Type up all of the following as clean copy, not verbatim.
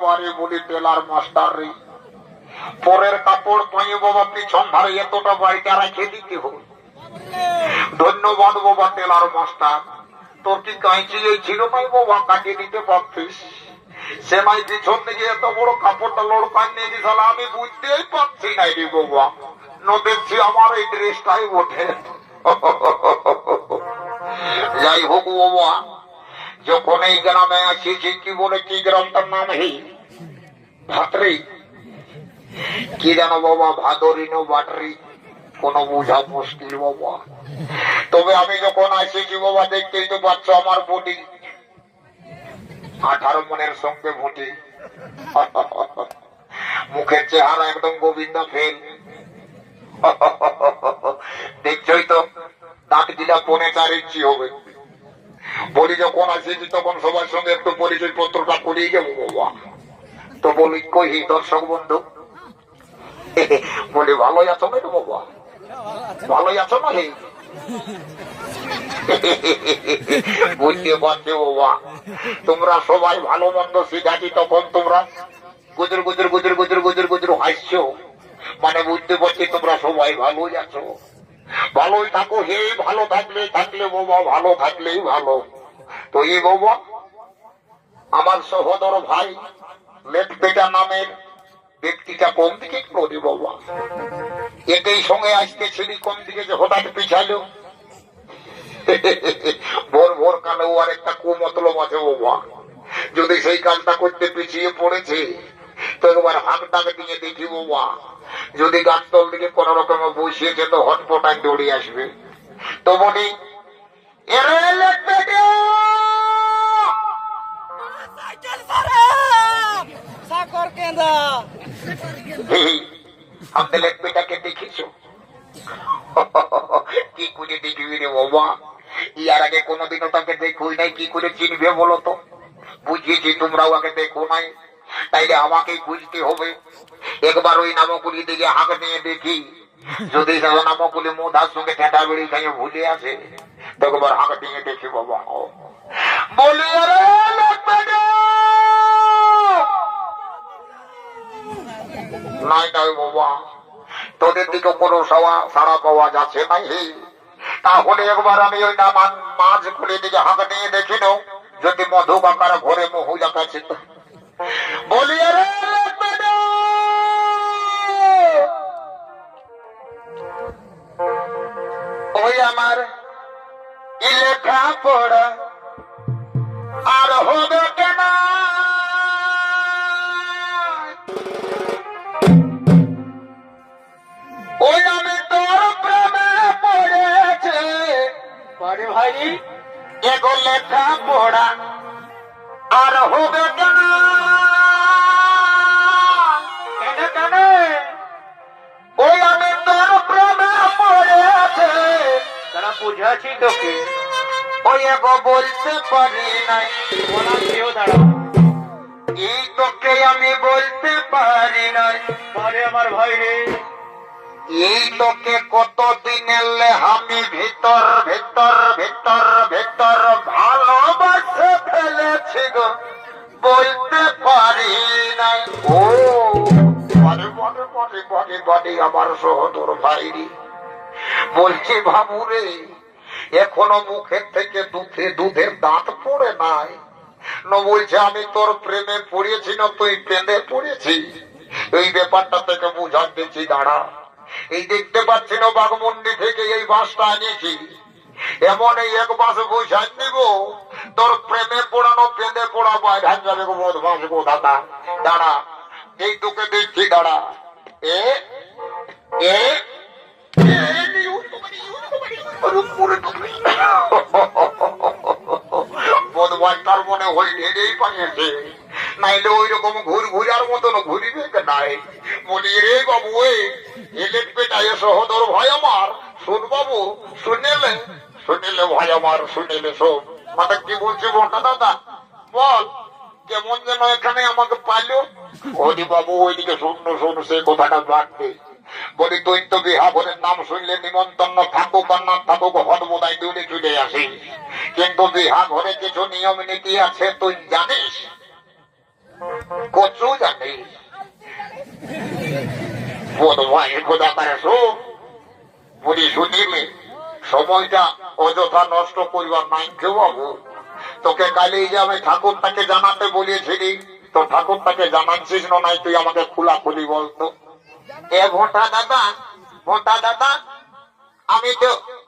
বাবারে বলি teller master রে, পরের কাপড় পাইয়ে বাবা পিছন ধারে এতটা বাড়িতে রেখে দিতে হবে। ধন্যবাদ বাবা টেলার মাস্টার, তোর কি কাঁচি ছিল নাই বাবা কাটিয়ে দিতে পারতিস? সে নাই পিছন দিকে এত বড় কাপড়টা লড়কান নিয়ে গেছিল, আমি বুঝতেই পারছি নাই রে বাবা। দেখছি আমার এই ড্রেসটাই ওঠে। যাই হোক বাবা, যখন এই গ্রামে আসিছি, কি বলে কি গ্রামটার নাম এই ভাতরি, কি জানো বাবা, ভাদরিনো বাটরি, কোন বোঝা মুশকিল বাবা। তবে আমি যখন আসিছি বাবা, দেখতেই তো পাচ্ছ আমার বডি 18 মনের সঙ্গে ভুটি, মুখের চেহারা একদম গোবিন্দা ফেল। দেখছই তো, দাঁত গিলা 4.5 ইঞ্চি হবে। বলি যখন আসিছি তখন সবার সঙ্গে একটু পরিচয় পত্রটা করিয়ে যাবো বাবা। তো বলি কহি দর্শক বন্ধু, বলি ভালোই আছো না তো বাবা? ভালোই আছো না? বুঝতে পারছি বাবা, তোমরা সবাই ভালো মন্দ শিখাচ্ছি তখন তোমরা গুজর গুজর গুজর গুজর গুজর গুজর হাসছো, মানে বুঝতে পারছি তোমরা সবাই ভালোই আছো। ভালোই থাকো হে, ভালো থাকলে বাবা, ভালো থাকলেই ভালো। তো এই বাবা আমার সহোদর ভাই লেটপেটা নামের ব্যক্তিটা কোন দিকে করি বাবা, একই সঙ্গে আসতেছিলি কোন দিকে যে হঠাৎ পিছালো। ভোর ভোর কালে ও আর একটা কুমতলব আছে বাবা, যদি সেই কাজটা করতে পিছিয়ে পড়েছে তো একবার হাত ডাকে দিয়ে দেখি বাবা, যদি গাছতল দিকে কোন রকমে বসিয়েছে তো হটপটায় দৌড়িয়ে আসবে। তো বলি আমাদের লেটপেটাকে দেখিছো? কি করে দেখবি রে বাবা, ইয়ার আগে কোনোদিনও তাকে দেখুই নাই, কি করে চিনবে বলো তো? বুঝিয়েছি তোমরাও আগে দেখো নাই, তাইলে আমাকেই বুঝতে হবে। একবার ওই নামকুলি দিকে হাঁক নিয়ে দেখি, যদি নামকুলি মোদার সঙ্গে ঠেটা বেড়ি খাইয়ে ভুলে আসে তো একবার হাঁক নিয়ে দেখি বাবা। বলি নাই নাই বাবা, তোদের দিকে কোনো সাড়া পাওয়া যাচ্ছে নাই। তাহলে একবার আমি ওই নামান মাছ খুলে দিকে হাঁক নিয়ে দেখি নাও, যদি মধু কাকার ঘরে মহুজা কাছে। বলি ওই আমার লেখা পড়া আর হবে কেন, ওই আমি তোর প্রেমে পড়েছে ভাই, এগো লেখা পড়া আর হবে কেন, ওই আমি তোর প্রেমে পড়েছে, তারা বুঝাছি তোকে, ওই এগো বলতে পারি নাই, এই তোকে আমি বলতে পারি নাই। আমার ভাই রে, এই তোকে কতদিন এলে আমি ভিতর ভিতর ভিতর ভিতর ভালোবাসে ফেলেছি গো, বলতে পারি নাই। ও বলে বলে বলে বলে বলে আমার সহোদর ভাইরি, বলছি বাবুরে, এখনো মুখের থেকে দুধের দাঁত পড়ে নাই। বলছে আমি তোর প্রেমে পড়েছি না তুই প্রেমে পড়েছি, এই ব্যাপারটা থেকে বুঝান দিচ্ছি, দাঁড়া। এই দেখতে পাচ্ছি না বাঘমুন্ডি থেকে এই বাসটা আনিয়েছি, এমন এই এক বাস বুঝান দিব তোর প্রেমে পড়ানো প্রেমে পড়া বাইরে যাবে গো, বদমাস গো দাদা। দাঁড়া, এই তোকে দেখছি, দাঁড়া। বদমাসটার মনে হই ঢেড়েই পাইছে, নাইলে ওই রকম ঘুরার মতন ঘুরিবে নাই। বলি রে বাবু, এলেট পেটায় সহোদর ভাই আমার, শুন বাবু, শুনিলে ভাই আমার, শুনিলে শোন। মানে কি বলছি বলটা দাদা, বল কেমন যেন এখানে আমাকে পাইল। ওদি বাবু ওইদিকে শোন সে কথাটা বাড়বে। বলি তুই তো বিহা ভরের নাম শুনলে নিমন্ত্রণ থাকুক আর না থাকুক হট বোধহয় দূরে চলে আসি, কিন্তু বিহা ঘরে কিছু নিয়ম নীতি আছে তুই জানিস? কচু জানি বোধ ভাই খোদা করে বলি শুনিলে সময়টা অযথা নষ্ট করিবার নাই কেউ বাবু। তোকে কালি যে আমি ঠাকুরটাকে জানাতে বলিয়েছিলি, তো ঠাকুরটাকে জানাচ্ছিস না নাই তুই আমাকে খোলাখুলি বলতো। এ ভোটা দাদা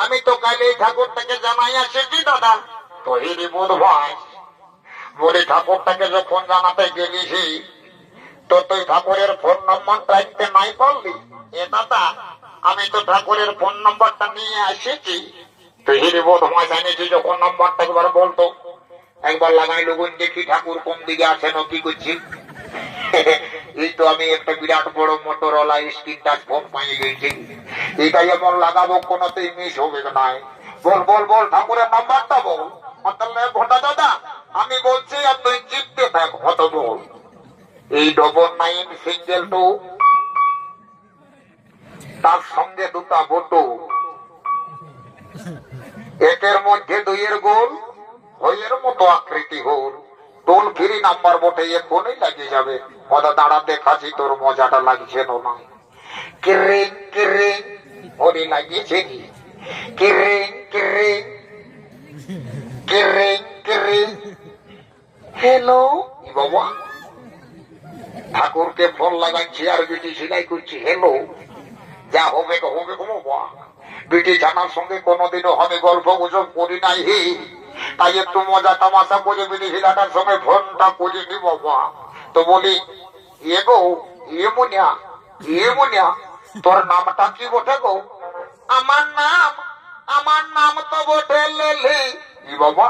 আমি তো কালি ঠাকুরটাকে জানাই আসেছি দাদা। তো হিরি বোধ ভাই বলি ঠাকুরটাকে যখন জানাতে গেলিছি তো তুই ঠাকুরের ফোন নম্বরটা রাখতে নাই পারলি। এ দাদা আমি তো ঠাকুরের ফোন নম্বরটা নিয়ে আসেছি। তুই হিরি বোধ ভাই জানিয়েছি যখন নম্বরটা একবার বলতো, একবার লাগাই লগুন দেখি ঠাকুর কোন দিকে আছেন ও কি করছি। এই তো আমি একটা বিরাট বড় মোটরওয়ালা স্ক্রিন টাচ ফোন পাইয়ে গেছি, এটাই এমন লাগাবো কোনোতেই মিস হবে না। বল বল বল ঠাকুরের নাম্বারটা বল। ভোটা দাদা আমি বলছি আর তুই চিপতে থাক। হত বল 899 তার সঙ্গে দুটা বটু, একের মধ্যে দুইয়ের গোল, হইয়ের মতো আকৃতি গোল, টোল ফ্রি নাম্বার বটে, এখনই লাগিয়ে যাবে। মজা দাঁড়া দেখাচ্ছি তোর মজাটা লাগছে না। কিরিং কিরিং ওরে লাগিয়েছে কি? কিরিং কিরিং কিরিং কিরিং। হ্যালো বাবা, ঠাকুরকে ফোন লাগাচ্ছি আর বিটি সিলাই করছি। হ্যালো, যা হবে হবে বাবা। বিটি জানার সঙ্গে কোনোদিনও আমি গল্প গুজব করি নাই, তাই একটু মজা তামাশা করে বিটি ছেলেটার সঙ্গে ফোনটা করিনি বাবা। তো বলি এ গো মুনিয়া তোর নামটা কি বটে গো? আমার নাম তো বটে লেলি। বাবা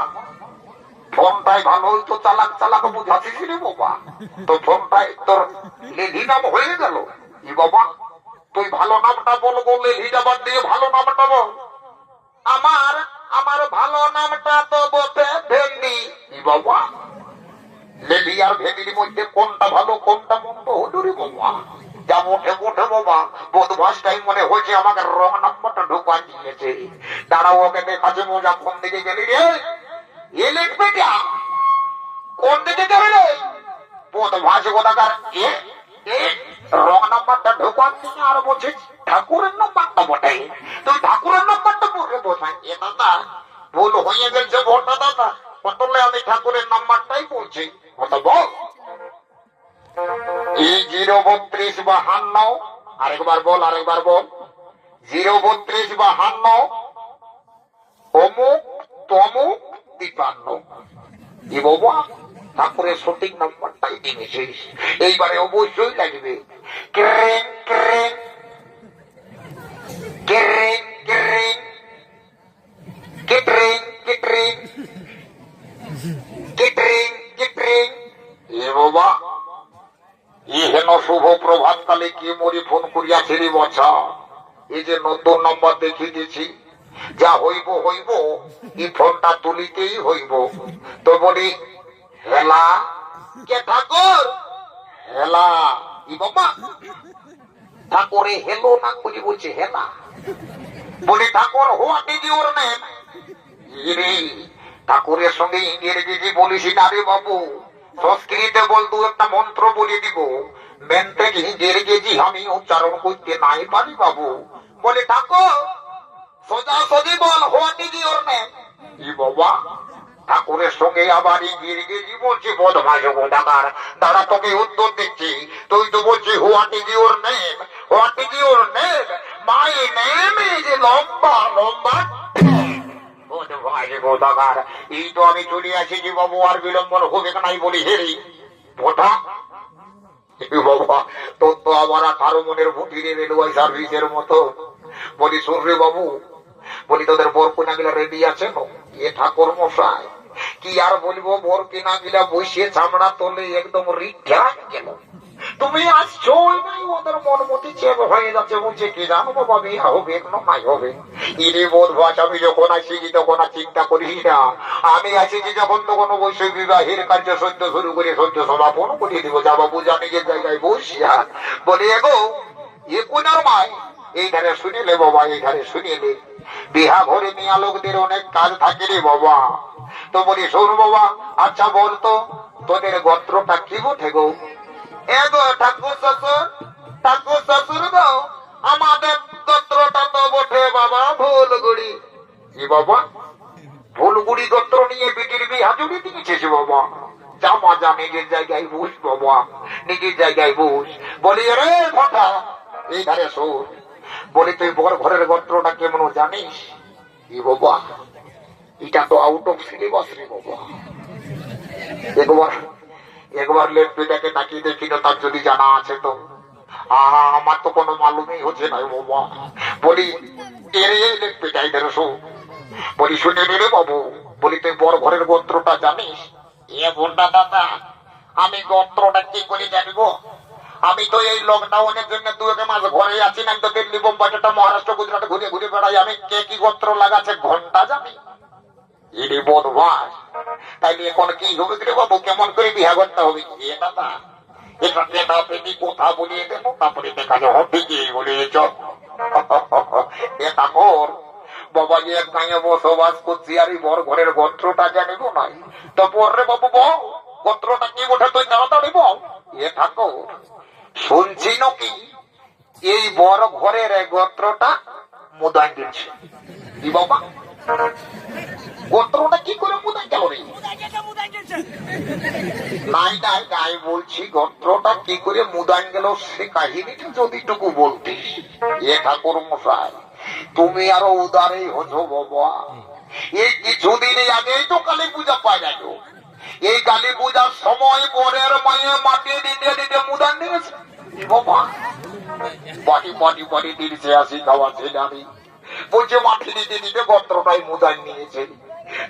ফোনটাই ভালো হইতো, চালাক চালাক বুঝাচ্ছিস রে বাবা। তো ফোনটাই তোর লেলি নাম হয়ে গেল। বাবা তুই ভালো নামটা বলবো, লেলিটা বাদ দিয়ে ভালো নামটা বল। আমার ভালো নামটা তো বটে ভেন্ডি। বাবা লেলি আর ভেন্ডির মধ্যে কোনটা ভালো কোনটা মন্দ হলো রে বাবা? যা মোটে মোটে বাবা বদমাসটাই মনে হয়েছে আমাকে রং নাম্বারটা ঢুকা দিয়েছে। দাঁড়াও ওকে দেখাচ্ছে মজা। কোন দিকে গেলি রে? এ লিখবে কোন দিকে যাবে রে বদমাস কোথাকার? রং নাম্বারটা ঢুকান দিয়ে আর বলছিস ঠাকুরের নাম্বারটা বটে। তুই ঠাকুরের নাম্বারটা পড়ে বোঝাই। এ দাদা ভুল হয়ে গেছে ভোটা দাদা, বদলে আমি ঠাকুরের নাম্বারটাই বলছি। কত বল 03252। আরেকবার বল 03252 অমুক তমুক 53। কি বাবা ঠাকুরের সঠিক নাম্বারটাই দিয়েছিস, এইবারে অবশ্যই লাগবে। ক্রেং ক্রেং ক্রেং ক্রেং কিটরিং কিটরিং কিটরিং কিটরিং। এ বাবা ই হেন শুভ প্রভাত কালে কি মরি ফোন করিয়াছে রে বছা। এই যে নতুন নম্বর দেখিয়ে দিয়েছি, যা হইব এই ফোনটা তুলিতেই হইব। তো বলি হেলা কে ঠাকুর? হেলা ই বাবা ঠাকুরে হেলো না করি বলছে হেলা। বলি ঠাকুর হোয়াট ইজ ইউর নেম? ঠাকুরের সঙ্গে ইংরেজি বলিস না রে বাবু, সংস্কৃতে বল দু একটা মন্ত্র বলে দিব। মেনতে ইংরেজি আমি উচ্চারণ করতে নাই পারি বাবু। বলে ঠাকুর সোজা সোজি বল হোয়াট ইজ ইউর নেম? ই বাবা ঠাকুরের সঙ্গে আবার ইংরেজি বলছি। বদমাস কোথাকার, দাঁড়া তোকে উত্তর দিচ্ছি। তুই তো বলছি what is your name, what is your name? My name is লম্বা লম্বা। এই তো আমি চলে আসিছি বাবু, আর বিলম্বন হবে নাই বলি হেরি ভোটা। বাবা তোর তো আবার 18 মনের ভুটি রে রেলওয়ে সার্ভিসের মতো। বলি শুন রে বাবু, বলি তোদের বর কিনা গিলা রেডি আছে? এ ঠাকুর মশাই কি আর বলবো, বর কিনা গিলা বসে চামড়া তোলে একদম রিঠা গেল। তুমি আসছো নাই, ওদের মন মতি চেপ হয়ে যাচ্ছে। বলছে কি জানো বাবা বিয়ে হবে নাই হবে। ইনি বোধ ভাষা আমি যখন আসিছি তখন আর চিন্তা করি না। আমি আসিছি যখন তখন অবশ্যই বিবাহের কার্য সদ্য শুরু করে সদ্য সমাপন করিয়ে দিব। যা বাবু নিজের জায়গায় বসিয়া বলে এগো এ কোনার মায় এই ধারে শুনিলে বাবা, এই ধারে শুনিলে বিহা ঘরে মিয়া লোকদের অনেক কাজ থাকে রে বাবা। তো বলি শোন বাবা, আচ্ছা বলতো তোদের গোত্রটা কি বটে গো? এগো ঠাকুর শ্বশুর, ঠাকুর শ্বশুর গো, আমাদের গোত্রটা তো বটে বাবা ভুলগুড়ি। কি বাবা ভুলগুড়ি গোত্র নিয়ে বিটির বিহা জুড়ে দিয়েছিস বাবা? জামা যা নিজের জায়গায় বুঝ বাবা, নিজের জায়গায় বুঝ। বলি রে কথা এই ধারে শোন, বলি তুই বড় ঘরের গোত্রটা কেমন জানিস? কি বাবা এটা তো আউট অফ সিলেবাস রে বাবা। একবার একবার লেপটাকে তাকিয়ে দেখি না, তার যদি জানা আছে তো। আমার তো কোনো মালুমই হচ্ছে না বাবা। বলি এরে লেপটাই ধরো, বলি শুনে রে বাবু, বলি তুই বড় ঘরের গোত্রটা জানিস? এ বলটা দাদা আমি গোত্রটা কি করে জানবো? আমি তো এই লকডাউনের জন্য 2 মাস ঘরে আছি না, তো দিল্লি বোম্বাইটা মহারাষ্ট্র গুজরাট ঘুরে ঘুরে বেড়াই। আমি কে কি গোত্র লাগাচ্ছে ঘন্টা জানি? এরে বদমাস, তাইলে এখন কি হবে রে বাবু? কেমন করে বিয়া করতে হবে? এ দাদা এটা পেটা পেটি কথা বলিয়ে দেবো, তারপরে দেখা যাবে ঠিকই বলিয়েছ। এটা কর বাবা, এক গাঁয়ে বসবাস করছি আর এই বড় ঘরের গোত্রটা জানিব নাই তো পরে বাবু বল গোত্রটা কি ওঠে তুই তাড়াতাড়ি বল। এ ঠাকুর শুনছি নাকি এই বড় ঘরের গোত্রটা মুদাই দিচ্ছে? কি বাবা গোত্রটা কি করে মুদাই গেল রে? নাই নাই নাই বলছি গোত্রটা কি করে মুদাই গেল সে কাহিনীটা যদিটুকু বলতিস। এ ঠাকুর মশাই তুমি আরো উদারে হছো বাবা। এই কিছুদিন আগেই তো কালী পূজা পাই গেল। এই কালী পূজার সময় পরের মায়ে মাটি দিতে দিতে মুদান দিয়েছে বাবা। পাটি পাটি পাটি দিয়েছে, আসি খাওয়া ছেলে আমি বলছে মাটি দিতে দিতে গোত্রটাই মুদান নিয়েছে।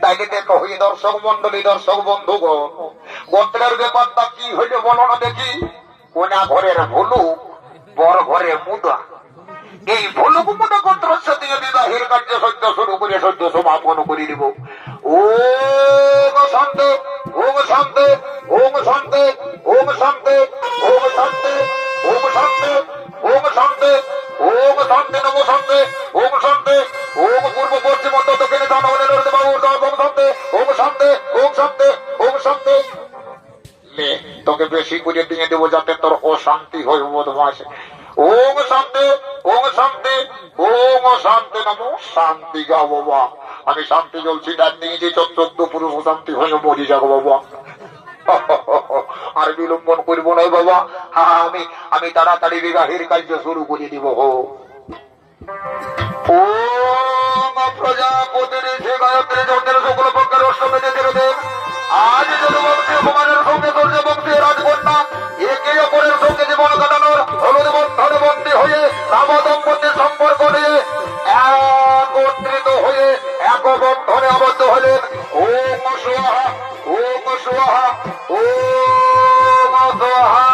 তাইলে দেখো ওই দর্শক মন্ডলী, দর্শক বন্ধুগণ, গোত্রের ব্যাপারটা কি হইলে বলো না দেখি। কোনা ঘরের ভুলুক, বড় ঘরে মুদা। এই ভুলুক মুদা গোত্রের সাথে বিবাহের কার্য সদ্য শুরু করে সদ্য সমাপন করে দিব। ওম শান্তি, ওম শান্তি, ওম শান্তি, ওম শান্তি, ওম শান্তি, ওম শান্তি, ওম শান্তি, ওম শান্তি, নম শান্তি, ওম শান্তি, ওম পূর্ব পশ্চিম মধ্য দক্ষিণে দানবনের বাবু ওম শান্তি, ওম শান্তি, ওম শান্তি, ওম শান্তি। লে তোকে বেশি করে দিয়ে দেবো যাতে তোর অশান্তি হয় বদমাস। ওম শান্তি, ওম শান্তি, ওম শান্তি, নম শান্তি। গা বাবা আমি শান্তি জ্বলছি, ডান দিয়েছি 14 পুরুষ শান্তি হয়ে মরি যাবো বাবা। আর বিলম্বন করবো না বাবা। আমি আমি তাড়াতাড়ি বিবাহের কার্য শুরু করে দিব। ওম প্রজাপতির সে গায়ত্রী যন্ত্রের সকল পক্ষের অষ্টমী দেব। আজ যদুবংশী কুমারের সঙ্গে সূর্যবংশী রাজকন্যা একে অপরের সঙ্গে জীবন কাটানোর হলুদ বন্ধনে বন্দী হয়ে রাম দম্পতির সম্পর্ক নিয়ে একত্রিত হয়ে এক বন্ধনে আবদ্ধ হলেন। ওম স্বাহা, ওম স্বাহা, ওম স্বাহা।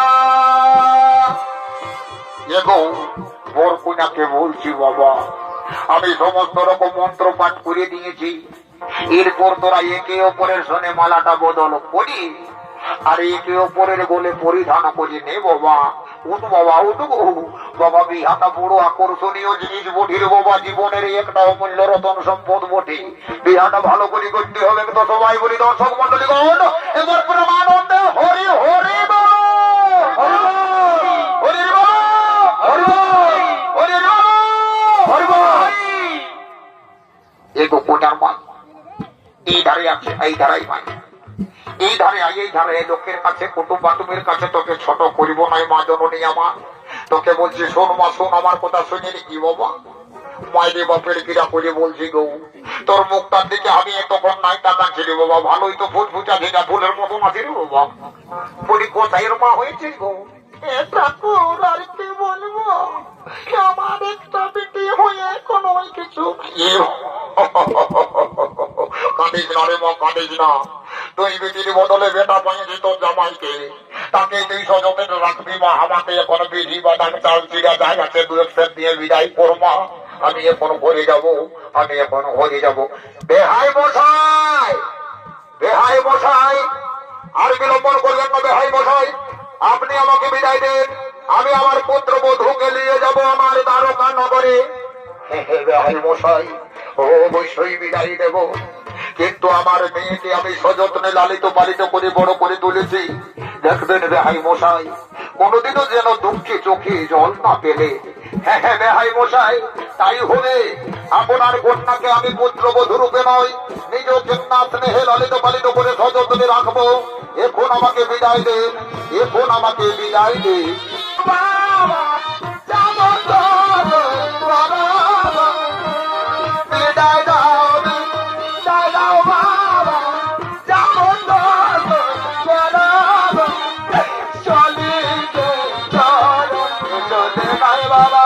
এগো বর কন্যাকে বলছি বাবা, আমি সমস্ত রকম মন্ত্র পাঠ করে দিয়েছি। এরপর তোরা একে অপরের সনে মালাটা বদল করি আর একে অপরের গোলে পরিধান করি নে বাবা। উঠ বাবা উঠ বাবা, বিহাটা বড় আকর্ষণীয় জিনিস বটির বাবা, জীবনের একটা অমূল্য রতন সম্পদ বটে। বিহাটা ভালো করে করতে হবে তো সবাই বলি দর্শক মন্ডলী গণ এবার প্রমানন্দে হরি হরি বল, হরি হরি বল, হরি হরি বল, হরি বল। এগো কোটার মান এই ধারে আছে, এই ধারাই মাই, এই ধারে আই, এই ধারে লোকের কাছে কুটুম বাটুমের কাছে তোকে ছোট করিব নাই মা জননী আমার। তোকে বলছি শোন মা, শোন আমার কথা শুনে কি বাবা। মায়ের বাপের কিরা করে বলছি গো, তোর মুখটার দিকে আমি তখন নাই টাকা ছিল বাবা। ভালোই তো ফুট ফুটা ভেজা ফুলের মতন আছে রে বাবা। বলি কোথায় মা হয়েছে গো? ঠাকুর আর কি বলবো, আমার একটা বেটি হয়ে কোনো কিছু কাঁদিস না রে মা, কাঁদিস না। তুই বেটির বদলে বেটা পাইছি তোর জামাইকে, তাকে তুই সযত্নে রাখবি মা। আমাকে এখন বিধি বাদান চাল চিরা যায় আছে 2 দিয়ে বিদায় করমা। আমি এখন ঘরে যাব, আমি এখন ঘরে যাব। বেহাই মশাই, বেহাই মশাই আর বিলম্বন করবেন না। বেহাই মশাই আপনি আমাকে বিদায় দেন, আমি আমার পুত্র বধূকে নিয়ে যাব আমার দ্বারকা নগরে। বেহাই মশাই অবশ্যই বিদায় দেব, কিন্তু আমার মেয়েকে আমি সযত্নে লালিত পালিত করে বড় করে তুলেছি। দেখবেন রেহাই মশাই, কোনোদিনও যেন দুঃখে চোখে জল না পেলে। হ্যাঁ হ্যাঁ রেহাই মশাই, তাই হবে। আপনার কন্যাকে আমি পুত্রবধূ রূপে নয়, নিজ কন্যা স্নেহে লালিত পালিত করে সযত্নে রাখবো। এখন আমাকে বিদায় দেন, এখন আমাকে বিদায় দেন। বাবা, যাবো তো, বাবা, বিদায় দাও, বিদায় দাও বাবা, যাবো তো, বাবা, চলিতে চলে নাই বাবা।